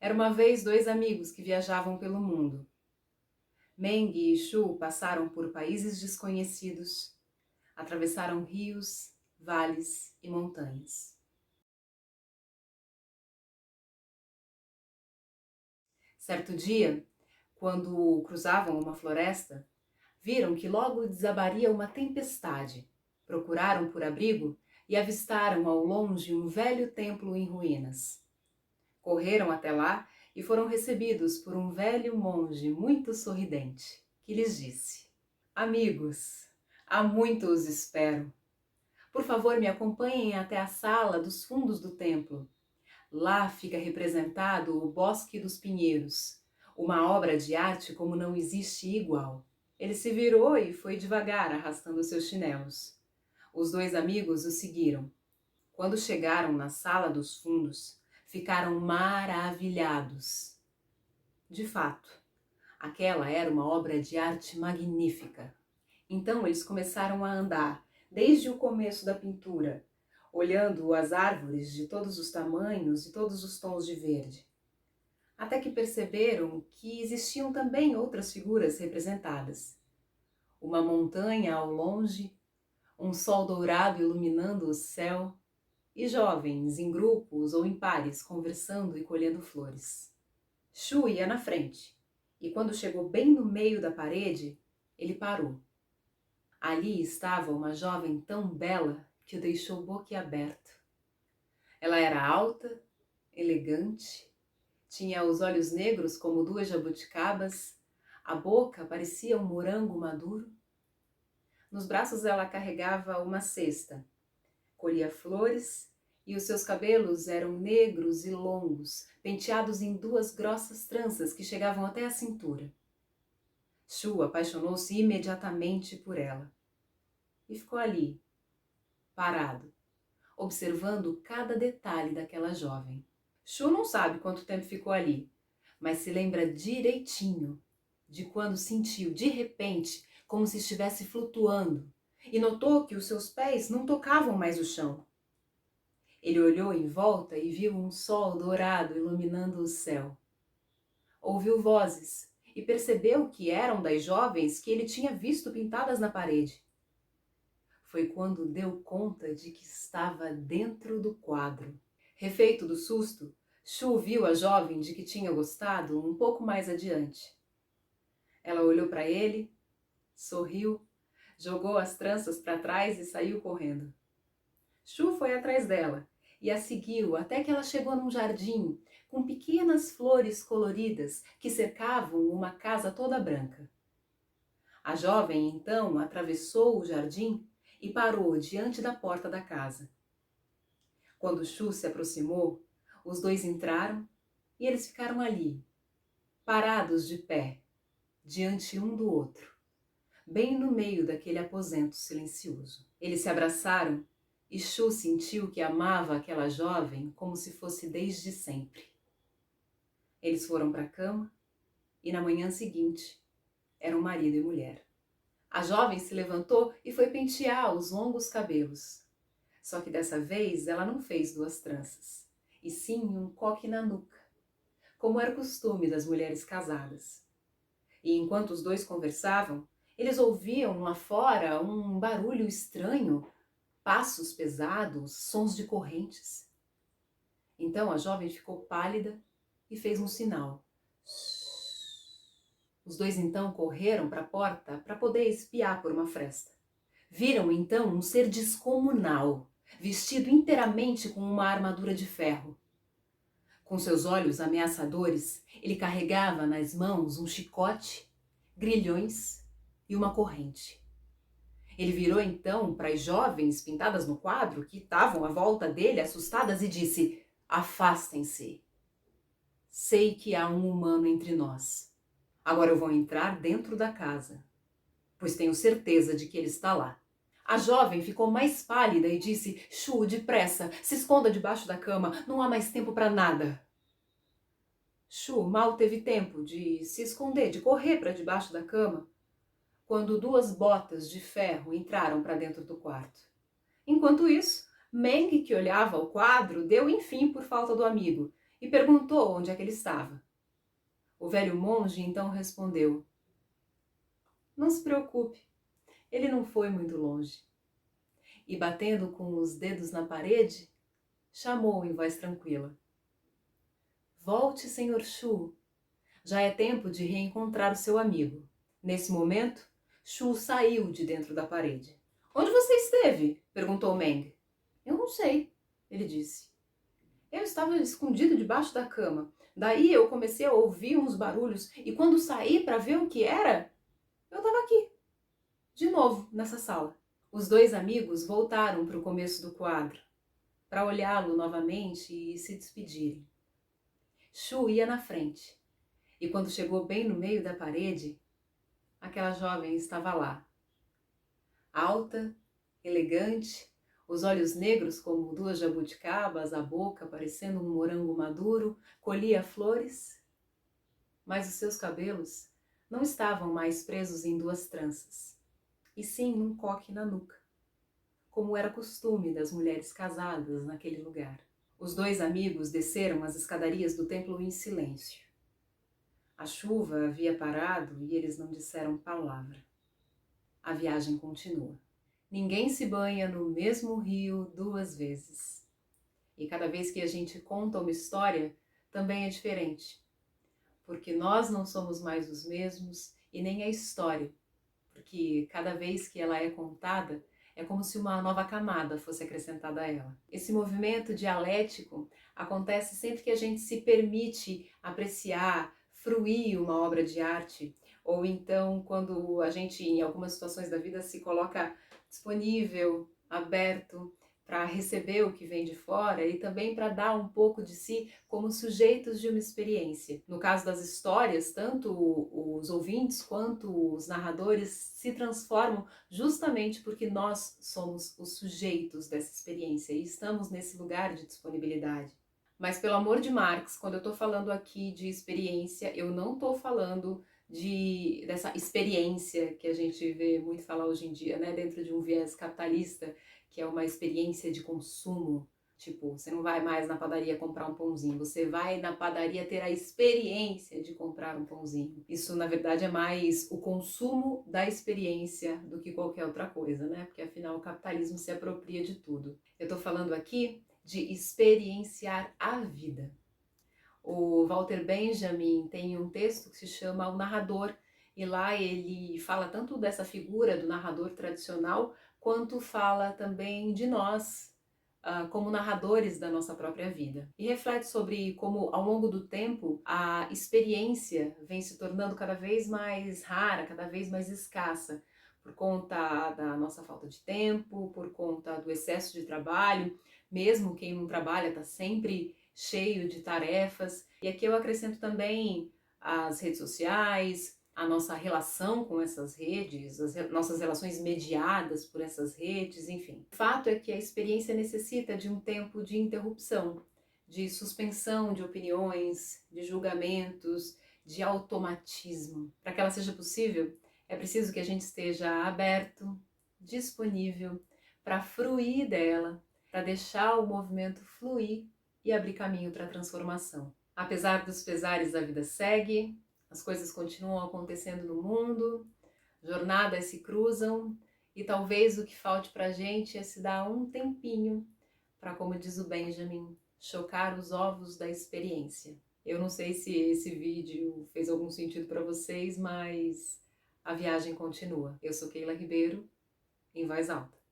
Era uma vez dois amigos que viajavam pelo mundo. Meng e Shu passaram por países desconhecidos, atravessaram rios, vales e montanhas. Certo dia, quando cruzavam uma floresta, viram que logo desabaria uma tempestade. Procuraram por abrigo e avistaram ao longe um velho templo em ruínas. Correram até lá e foram recebidos por um velho monge muito sorridente, que lhes disse: Amigos, há muito os espero. Por favor, me acompanhem até a sala dos fundos do templo. Lá fica representado o Bosque dos Pinheiros, uma obra de arte como não existe igual. Ele se virou e foi devagar, arrastando seus chinelos. Os dois amigos o seguiram. Quando chegaram na sala dos fundos, ficaram maravilhados. De fato, aquela era uma obra de arte magnífica. Então eles começaram a andar, desde o começo da pintura, olhando as árvores de todos os tamanhos e todos os tons de verde, até que perceberam que existiam também outras figuras representadas. Uma montanha ao longe, um sol dourado iluminando o céu, e jovens em grupos ou em pares conversando e colhendo flores. Shu ia na frente, e quando chegou bem no meio da parede, ele parou. Ali estava uma jovem tão bela que o deixou boquiaberto. Ela era alta, elegante, tinha os olhos negros como duas jabuticabas, a boca parecia um morango maduro. Nos braços ela carregava uma cesta, colhia flores e os seus cabelos eram negros e longos, penteados em duas grossas tranças que chegavam até a cintura. Shu apaixonou-se imediatamente por ela e ficou ali, parado, observando cada detalhe daquela jovem. Shu não sabe quanto tempo ficou ali, mas se lembra direitinho de quando sentiu, de repente, como se estivesse flutuando, e notou que os seus pés não tocavam mais o chão. Ele olhou em volta e viu um sol dourado iluminando o céu. Ouviu vozes e percebeu que eram das jovens que ele tinha visto pintadas na parede. Foi quando deu conta de que estava dentro do quadro. Refeito do susto, Shu viu a jovem de que tinha gostado um pouco mais adiante. Ela olhou para ele, sorriu, jogou as tranças para trás e saiu correndo. Shu foi atrás dela e a seguiu até que ela chegou num jardim com pequenas flores coloridas que cercavam uma casa toda branca. A jovem então atravessou o jardim e parou diante da porta da casa. Quando Shu se aproximou, os dois entraram e eles ficaram ali, parados de pé, diante um do outro, bem no meio daquele aposento silencioso. Eles se abraçaram e Shu sentiu que amava aquela jovem como se fosse desde sempre. Eles foram para a cama e na manhã seguinte eram marido e mulher. A jovem se levantou e foi pentear os longos cabelos. Só que dessa vez ela não fez duas tranças, e sim um coque na nuca, como era costume das mulheres casadas. E enquanto os dois conversavam, eles ouviam lá fora um barulho estranho, passos pesados, sons de correntes. Então a jovem ficou pálida e fez um sinal. Os dois então correram para a porta para poder espiar por uma fresta. Viram então um ser descomunal, vestido inteiramente com uma armadura de ferro. Com seus olhos ameaçadores, ele carregava nas mãos um chicote, grilhões e uma corrente. Ele virou então para as jovens pintadas no quadro, que estavam à volta dele, assustadas, e disse: Afastem-se. Sei que há um humano entre nós. Agora eu vou entrar dentro da casa, pois tenho certeza de que ele está lá. A jovem ficou mais pálida e disse: Shu, depressa, se esconda debaixo da cama, não há mais tempo para nada. Shu mal teve tempo de se esconder, de correr para debaixo da cama, quando duas botas de ferro entraram para dentro do quarto. Enquanto isso, Meng, que olhava o quadro, deu enfim por falta do amigo e perguntou onde é que ele estava. O velho monge então respondeu: Não se preocupe, ele não foi muito longe. E batendo com os dedos na parede, chamou em voz tranquila: Volte, Senhor Shu. Já é tempo de reencontrar o seu amigo. Nesse momento, Shu saiu de dentro da parede. Onde você esteve? Perguntou Meng. Eu não sei, ele disse. Eu estava escondido debaixo da cama. Daí eu comecei a ouvir uns barulhos e quando saí para ver o que era, eu estava aqui, de novo, nessa sala. Os dois amigos voltaram para o começo do quadro, para olhá-lo novamente e se despedirem. Shu ia na frente, e quando chegou bem no meio da parede, aquela jovem estava lá. Alta, elegante, os olhos negros como duas jabuticabas, a boca parecendo um morango maduro, colhia flores, mas os seus cabelos não estavam mais presos em duas tranças, e sim num coque na nuca, como era costume das mulheres casadas naquele lugar. Os dois amigos desceram as escadarias do templo em silêncio. A chuva havia parado e eles não disseram palavra. A viagem continua. Ninguém se banha no mesmo rio duas vezes. E cada vez que a gente conta uma história, também é diferente. Porque nós não somos mais os mesmos e nem a história. Porque cada vez que ela é contada, é como se uma nova camada fosse acrescentada a ela. Esse movimento dialético acontece sempre que a gente se permite apreciar, fruir uma obra de arte, ou então quando a gente, em algumas situações da vida, se coloca disponível, aberto para receber o que vem de fora e também para dar um pouco de si como sujeitos de uma experiência. No caso das histórias, tanto os ouvintes quanto os narradores se transformam justamente porque nós somos os sujeitos dessa experiência e estamos nesse lugar de disponibilidade. Mas pelo amor de Marx, quando eu estou falando aqui de experiência, eu não estou falando dessa experiência que a gente vê muito falar hoje em dia, né, dentro de um viés capitalista, que é uma experiência de consumo. Tipo, você não vai mais na padaria comprar um pãozinho, você vai na padaria ter a experiência de comprar um pãozinho. Isso, na verdade, é mais o consumo da experiência do que qualquer outra coisa, né? Porque, afinal, o capitalismo se apropria de tudo. Eu tô falando aqui de experienciar a vida. O Walter Benjamin tem um texto que se chama O Narrador, e lá ele fala tanto dessa figura do narrador tradicional, quanto fala também de nós, como narradores da nossa própria vida. E reflete sobre como, ao longo do tempo, a experiência vem se tornando cada vez mais rara, cada vez mais escassa, por conta da nossa falta de tempo, por conta do excesso de trabalho. Mesmo quem não trabalha está sempre cheio de tarefas. E aqui eu acrescento também as redes sociais, a nossa relação com essas redes, nossas relações mediadas por essas redes, enfim. O fato é que a experiência necessita de um tempo de interrupção, de suspensão de opiniões, de julgamentos, de automatismo. Para que ela seja possível, é preciso que a gente esteja aberto, disponível para fruir dela, para deixar o movimento fluir e abrir caminho para a transformação. Apesar dos pesares, a vida segue, as coisas continuam acontecendo no mundo, jornadas se cruzam e talvez o que falte para a gente é se dar um tempinho para, como diz o Benjamin, chocar os ovos da experiência. Eu não sei se esse vídeo fez algum sentido para vocês, mas a viagem continua. Eu sou Keila Ribeiro, em voz alta.